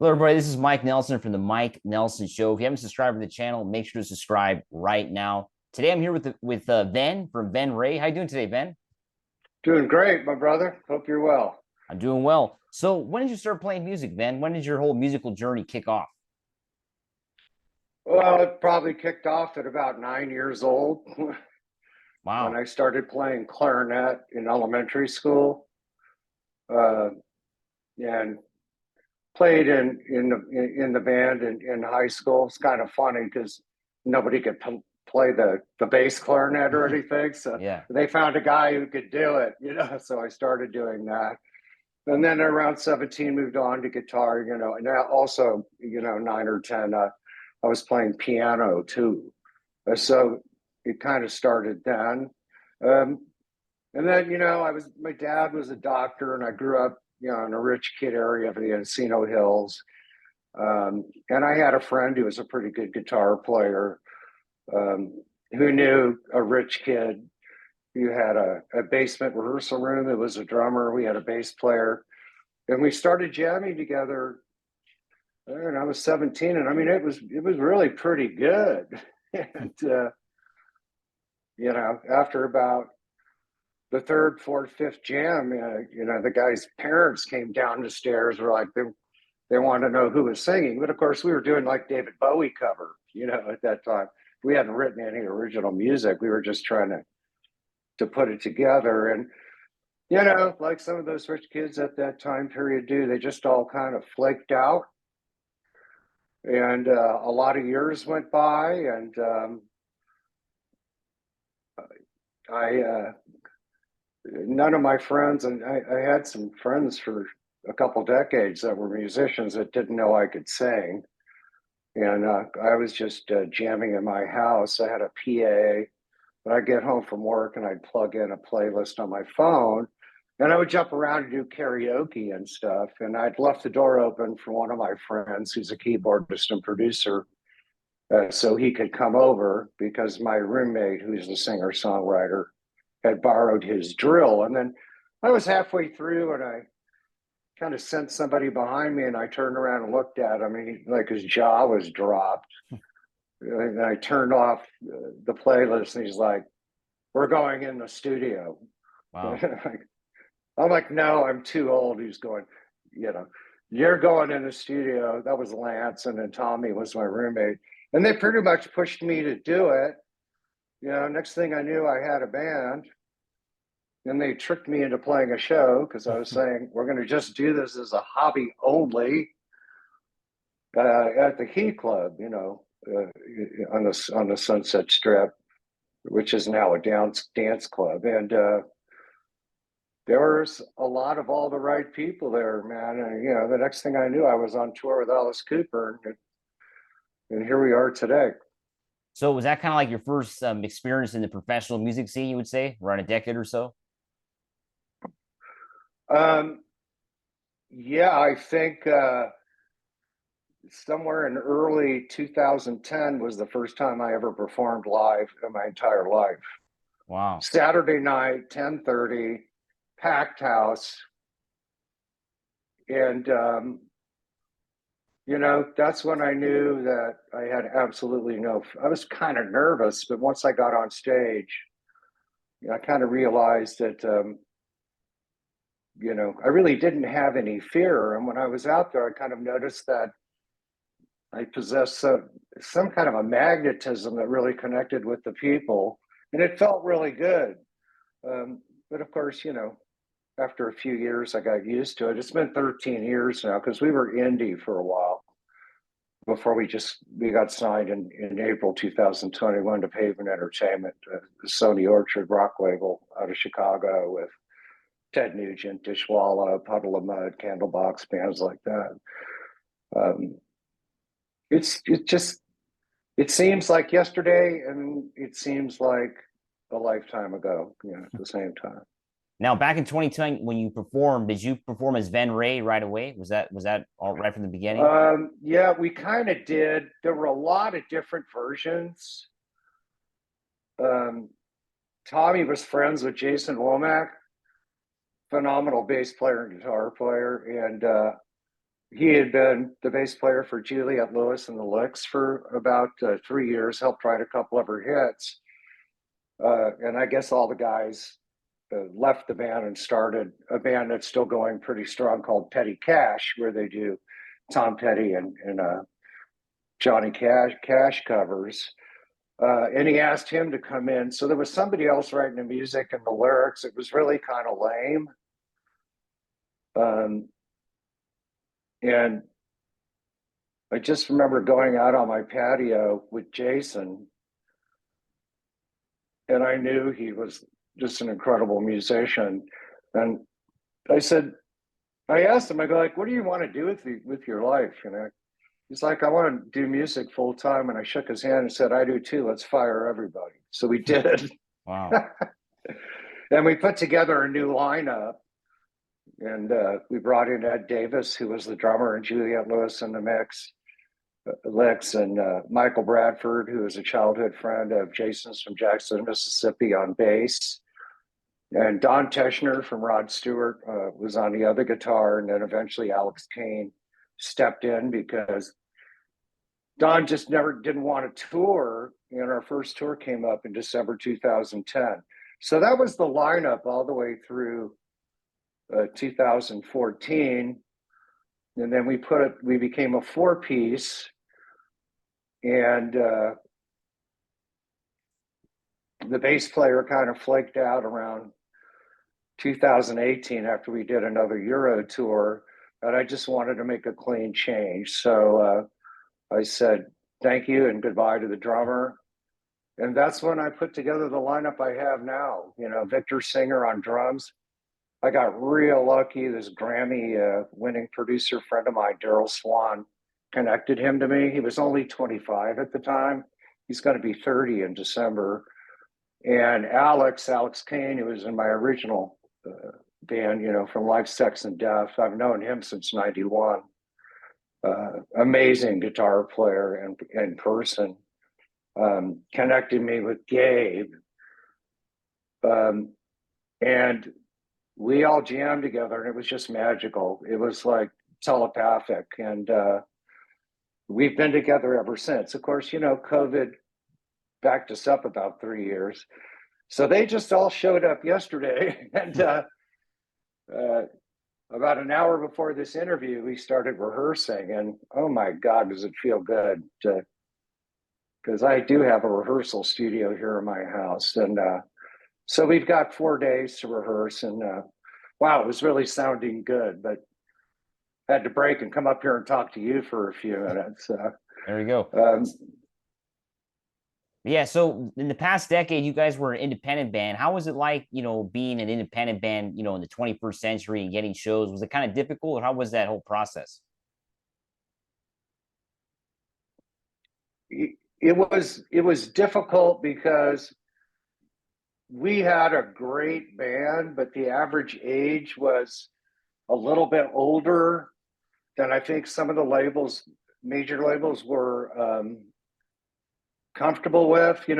Hello, everybody. This is Mike Nelson from the Mike Nelson Show. If you haven't subscribed to the channel, make sure to subscribe right now. Today, I'm here with Ven from Venrez. How you doing today, Ven? Doing great, my brother. Hope you're well. I'm doing well. So, when did you start playing music, Ven? When did your whole musical journey kick off? Well, it probably kicked off at about 9 years old when Wow. I started playing clarinet in elementary school, uh, and played in the band in high school. It's kind of funny because nobody could play the bass clarinet or anything, so Yeah. they found a guy who could do it. So I started doing that. And then around 17, moved on to guitar, and also, 9 or 10, I was playing piano too. So it kind of started then. Um, and then, my dad was a doctor and I grew up, in a rich kid area of the Encino Hills. And I had a friend who was a pretty good guitar player, um, who knew a rich kid who had a basement rehearsal room. It was a drummer. We had a bass player and we started jamming together. And I was 17, and I mean it was really pretty good. And after about the third, fourth, fifth jam, the guy's parents came down the stairs. Were like they wanted to know who was singing, but of course we were doing like David Bowie cover. At that time we hadn't written any original music. We were just trying to put it together, and like some of those rich kids at that time period do, they just all kind of flaked out. And a lot of years went by, and I none of my friends, and I had some friends for a couple decades that were musicians that didn't know I could sing. And I was just jamming in my house. I had a PA, but I'd get home from work and I'd plug in a playlist on my phone, and I would jump around and do karaoke and stuff. And I'd left the door open for one of my friends who's a keyboardist and producer, so he could come over because my roommate, who's the singer songwriter, had borrowed his drill. And then I was halfway through and I kind of sensed somebody behind me, and I turned around and looked at him, and like his jaw was dropped. And I turned off the playlist, and he's like, "We're going in the studio." Wow. I'm like, "No, I'm too old." He's going, you know, "You're going in the studio." That was Lance, and then Tommy was my roommate. And they pretty much pushed me to do it. Next thing I knew, I had a band. And they tricked me into playing a show because I was saying, we're going to just do this as a hobby only, at the Key Club, on the Sunset Strip, which is now a dance club. And there was a lot of all the right people there, man. And, the next thing I knew, I was on tour with Alice Cooper. And here we are today. So, was that kind of like your first experience in the professional music scene, you would say, around a decade or so? Um, yeah, I think somewhere in early 2010 was the first time I ever performed live in my entire life. Wow. Saturday night, 10:30, packed house. And that's when I knew that I had absolutely I was kind of nervous, but once I got on stage, I kind of realized that I really didn't have any fear. And when I was out there, I kind of noticed that I possessed some kind of a magnetism that really connected with the people, and it felt really good. But of course, after a few years, I got used to it. It's been 13 years now because we were indie for a while before we got signed in April 2021 to Pavement Entertainment, the Sony Orchard rock label out of Chicago with Ted Nugent, Dishwalla, Puddle of Mud, Candlebox, bands like that. Um, it seems like yesterday, and it seems like a lifetime ago, at the same time. Now, back in 2010, when you performed, did you perform as Venrez right away? Was that all right from the beginning? Yeah, we kind of did. There were a lot of different versions. Um, Tommy was friends with Jason Womack, phenomenal bass player and guitar player, and he had been the bass player for Juliette Lewis and the Licks for about 3 years, helped write a couple of her hits. And I guess all the guys left the band and started a band that's still going pretty strong called Petty Cash, where they do Tom Petty and Johnny Cash covers. And he asked him to come in. So there was somebody else writing the music and the lyrics. It was really kind of lame. And I just remember going out on my patio with Jason, and I knew he was just an incredible musician. And I asked him, I go like, what do you want to do with your life? He's like, I want to do music full time. And I shook his hand and said, I do too. Let's fire everybody. So we did. Wow. And we put together a new lineup. And we brought in Ed Davis, who was the drummer, and Juliette Lewis in the Licks, and Michael Bradford, who is a childhood friend of Jason's from Jackson, Mississippi, on bass. And Don Teschner from Rod Stewart was on the other guitar. And then eventually Alex Kane stepped in because Don just never didn't want to tour. And our first tour came up in December 2010. So that was the lineup all the way through 2014. And then we became a 4-piece. And the bass player kind of flaked out around 2018 after we did another Euro tour. And I just wanted to make a clean change. So I said, thank you and goodbye to the drummer. And that's when I put together the lineup I have now. Victor Singer on drums. I got real lucky. This Grammy winning producer friend of mine, Daryl Swan, connected him to me. He was only 25 at the time. He's going to be 30 in December. And Alex Kane, who was in my original band, from Life, Sex, and Death. I've known him since '91. Amazing guitar player and in person. Connected me with Gabe. And we all jammed together, and it was just magical. It was like telepathic. And we've been together ever since. Of course, COVID backed us up about 3 years. So they just all showed up yesterday. And about an hour before this interview, we started rehearsing. And oh my God, does it feel good because I do have a rehearsal studio here in my house. And so we've got 4 days to rehearse. And wow, it was really sounding good. But I had to break and come up here and talk to you for a few minutes. There we go. Yeah. So in the past decade, you guys were an independent band. How was it like, being an independent band, in the 21st century and getting shows? Was it kind of difficult, or how was that whole process? It was difficult because we had a great band, but the average age was a little bit older than I think some of the major labels were comfortable with. You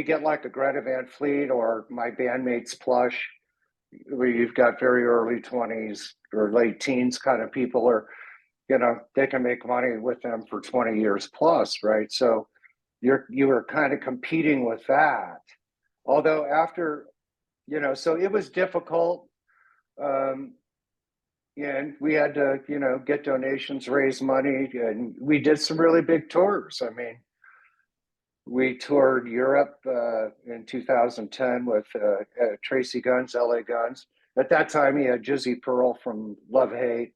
get like a Greta Van Fleet or my bandmates Plush, where you've got very early 20s or late teens kind of people, or they can make money with them for 20 years plus, right? So you were kind of competing with that. Although after, so it was difficult. And we had to, get donations, raise money, and we did some really big tours. I mean, we toured Europe in 2010 with Tracy Guns, LA Guns. At that time, he had Jizzy Pearl from Love Hate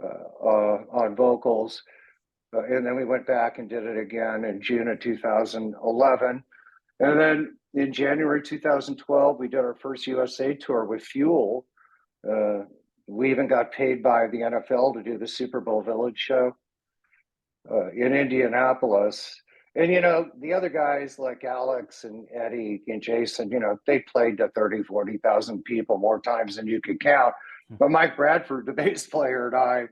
on vocals. And then we went back and did it again in June of 2011. And then in January 2012, we did our first USA tour with Fuel. We even got paid by the NFL to do the Super Bowl Village show in Indianapolis. And, the other guys like Alex and Eddie and Jason, they played to 30, 40,000 people more times than you could count. But Mike Bradford, the bass player, and I,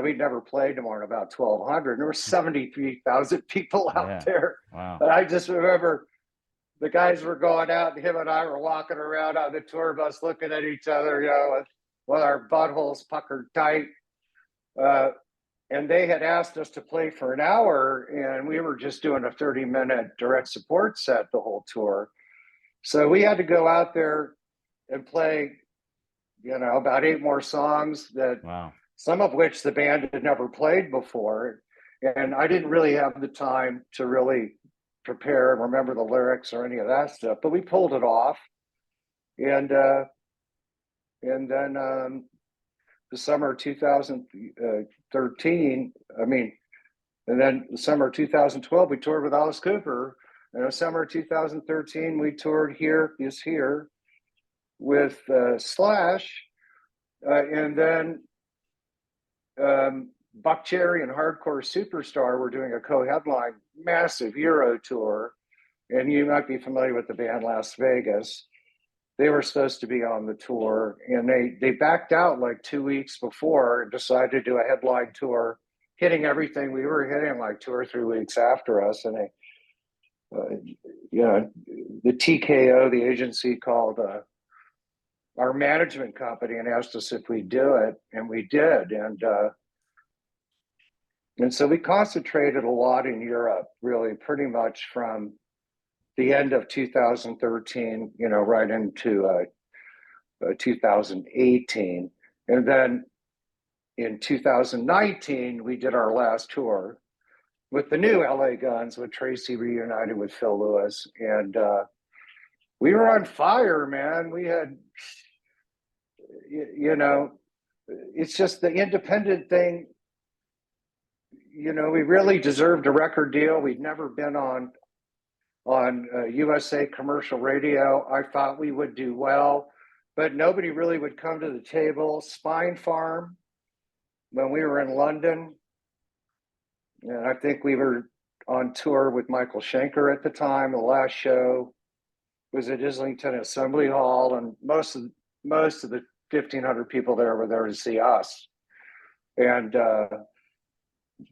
we'd never played to more than about 1,200. There were 73,000 people out there. Wow. And I just remember the guys were going out, and him and I were walking around on the tour bus looking at each other, with our buttholes puckered tight. Uh, and they had asked us to play for an hour, and we were just doing a 30-minute direct support set the whole tour. So we had to go out there and play, about 8 more songs, that Wow. some of which the band had never played before. And I didn't really have the time to really prepare and remember the lyrics or any of that stuff, but we pulled it off. And then the summer of 2013, and then the summer of 2012, we toured with Alice Cooper. And the summer of 2013, we toured Here Is Here with Slash. And then Buck Cherry and Hardcore Superstar were doing a co-headline massive Euro tour. And you might be familiar with the band Las Vegas. They were supposed to be on the tour, and they backed out like 2 weeks before and decided to do a headline tour, hitting everything we were hitting like 2 or 3 weeks after us. And the TKO, the agency, called our management company and asked us if we'd do it, and we did. And so we concentrated a lot in Europe, really, pretty much from the end of 2013, right into 2018. And then in 2019, we did our last tour with the new LA Guns, with Tracy reunited with Phil Lewis. And we were on fire, man. We had, it's just the independent thing. We really deserved a record deal. We'd never been on USA commercial radio. I thought we would do well, but nobody really would come to the table. Spine Farm, when we were in London, and I think we were on tour with Michael Schenker at the time. The last show was at Islington Assembly Hall, and most of the 1,500 people there were there to see us. And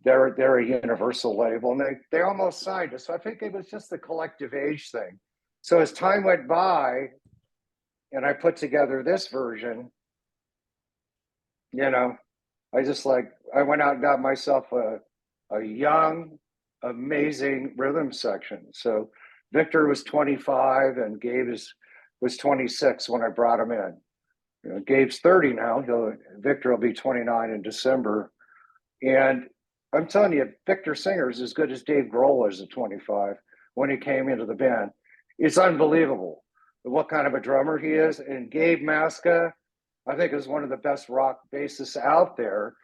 they're a Universal label, and they almost signed us. So I think it was just the collective age thing. So as time went by, and I put together this version, I went out and got myself a young, amazing rhythm section. So Victor was 25 and Gabe was 26 when I brought him in. Gabe's 30 now. Victor will be 29 in December. And I'm telling you, Victor Singer is as good as Dave Grohl was at 25 when he came into the band. It's unbelievable what kind of a drummer he is. And Gabe Maska, I think, is one of the best rock bassists out there.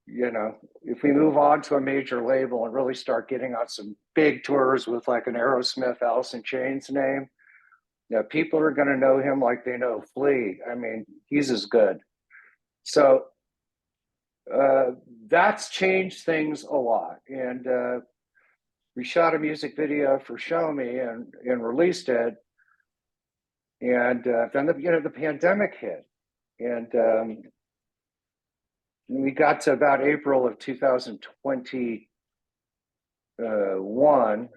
If we move on to a major label and really start getting on some big tours with like an Aerosmith, Alice in Chains name, people are going to know him like they know Flea. He's as good. So that's changed things a lot. And we shot a music video for Show Me and released it. And then the pandemic hit. And we got to about April of 2021.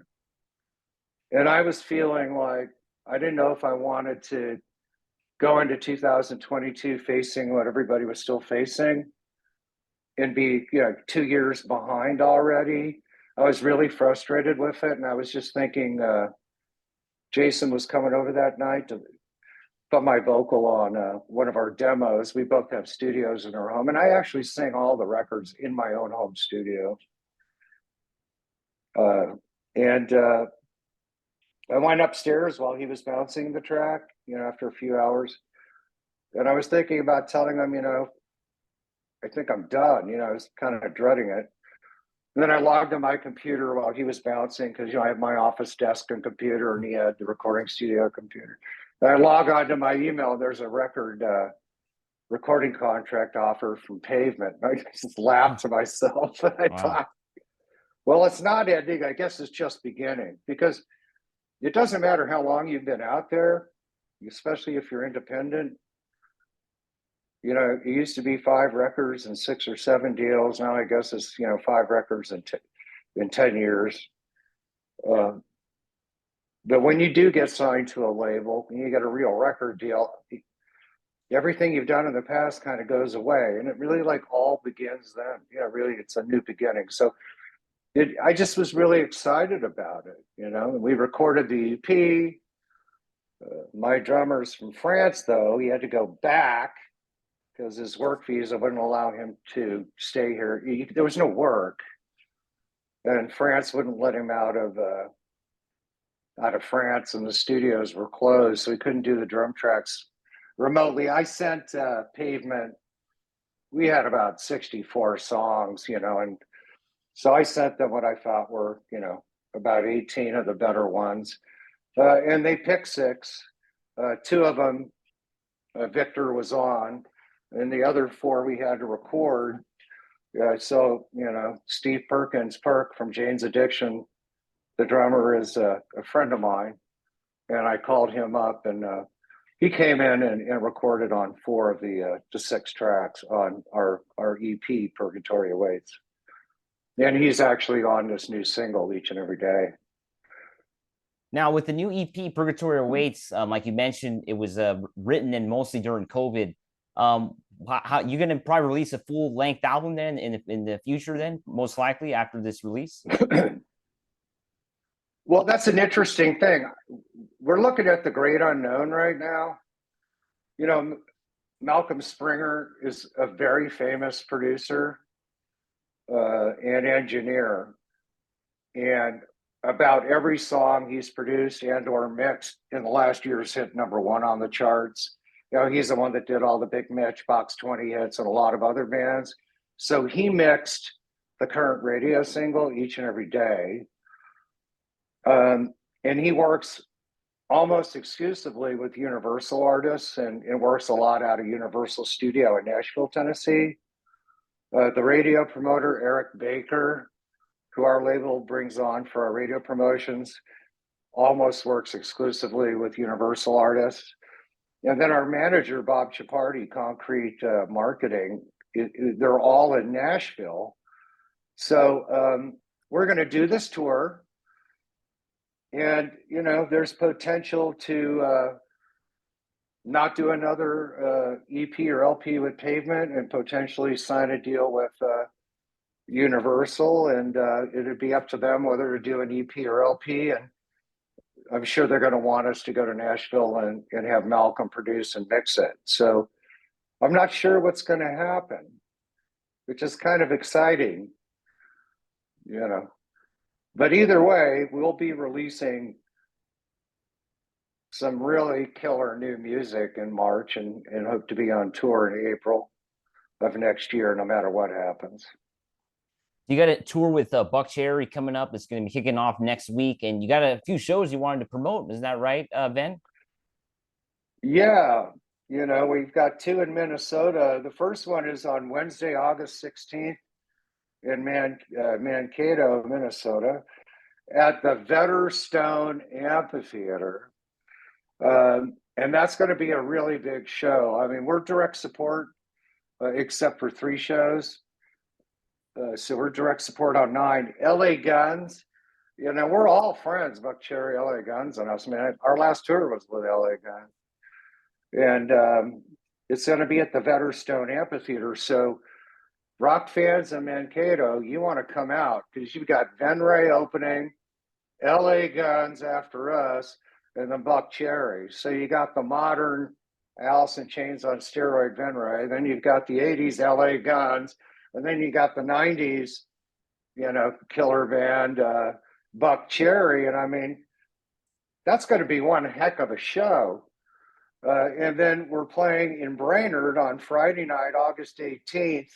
And I was feeling like I didn't know if I wanted to go into 2022 facing what everybody was still facing and be 2 years behind already. I was really frustrated with it, and I was just thinking Jason was coming over that night to put my vocal on one of our demos. We both have studios in our home, and I actually sing all the records in my own home studio. And I went upstairs while he was bouncing the track, after a few hours, and I was thinking about telling him, I think I'm done. I was kind of dreading it. And then I logged on my computer while he was bouncing, because I have my office desk and computer, and he had the recording studio computer. And I log on to my email. There's a recording contract offer from Pavement. I just laughed to myself. I thought, well, it's not ending. I guess it's just beginning, because it doesn't matter how long you've been out there, especially if you're independent. It used to be 5 records and 6 or 7 deals. Now I guess it's 5 records in 10 years. But when you do get signed to a label and you get a real record deal, everything you've done in the past kind of goes away, and it really like all begins then. Yeah, really, it's a new beginning. So I just was really excited about it. We recorded the EP. My drummer's from France, though. He had to go back because his work visa wouldn't allow him to stay here. There was no work, and France wouldn't let him out of France, and the studios were closed, so he couldn't do the drum tracks remotely. I sent Pavement. We had about 64 songs, and so I sent them what I thought were, about 18 of the better ones, and they picked 6. 2 of them, Victor was on, and the other 4 we had to record. So, Steve Perkins, Perk from Jane's Addiction, the drummer, is a friend of mine, and I called him up, and he came in and recorded on 4 of the 6 tracks on our EP, Purgatory Awaits. And he's actually on this new single, Each and Every Day. Now, with the new EP, Purgatory Awaits, like you mentioned, it was written and mostly during COVID. How you're going to probably release a full length album then in the future? Then most likely after this release. Well, that's an interesting thing. We're looking at the great unknown right now. Malcolm Springer is a very famous producer and engineer, and about every song he's produced and or mixed in the last year has hit #1 on the charts. He's the one that did all the Big Mitch Box 20 hits and a lot of other bands. So he mixed the current radio single, Each and Every Day. And he works almost exclusively with Universal artists and works a lot out of Universal Studio in Nashville, Tennessee. The radio promoter, Eric Baker, who our label brings on for our radio promotions, almost works exclusively with Universal artists. And then our manager, Bob Chaparty, Concrete Marketing, they're all in Nashville. So we're going to do this tour. And, there's potential to not do another EP or LP with Pavement and potentially sign a deal with Universal. And it'd be up to them whether to do an EP or LP. And I'm sure they're going to want us to go to Nashville and have Malcolm produce and mix it. So I'm not sure what's going to happen, which is kind of exciting, But either way, we'll be releasing some really killer new music in March and hope to be on tour in April of next year, no matter what happens. You got a tour with Buck Cherry coming up. It's going to be kicking off next week, and you got a few shows you wanted to promote. Isn't that right, Ben? Yeah, we've got 2 in Minnesota. The first one is on Wednesday, August 16th in Mankato, Minnesota, at the Vetterstone Amphitheater. And that's going to be a really big show. I mean, we're direct support, except for 3 shows. So we're direct support on 9. LA Guns, we're all friends, Buck Cherry, LA Guns, and us, man. Our last tour was with LA Guns. And it's going to be at the Vetterstone Amphitheater. So rock fans in Mankato, you want to come out because you've got Venrez opening, LA Guns after us, and then Buck Cherry. So you got the modern Alice in Chains on steroid Venrez. Then you've got the 80s LA Guns. And then you got the 90s, killer band, Buck Cherry. And I mean, that's going to be one heck of a show. And then we're playing in Brainerd on Friday night, August 18th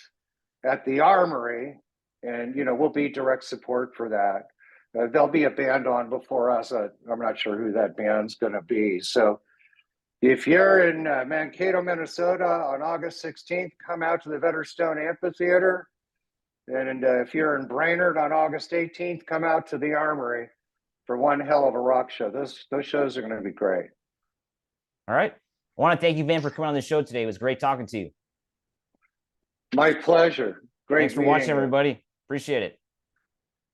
at the Armory. And, we'll be direct support for that. There'll be a band on before us. I'm not sure who that band's going to be. So if you're in Mankato, Minnesota on August 16th, come out to the Vetterstone Amphitheater. And if you're in Brainerd on August 18th, come out to the Armory for one hell of a rock show. Those shows are going to be great. All right. I want to thank you, Ben, for coming on the show today. It was great talking to you. My pleasure. Great. Thanks for watching, everybody. Appreciate it.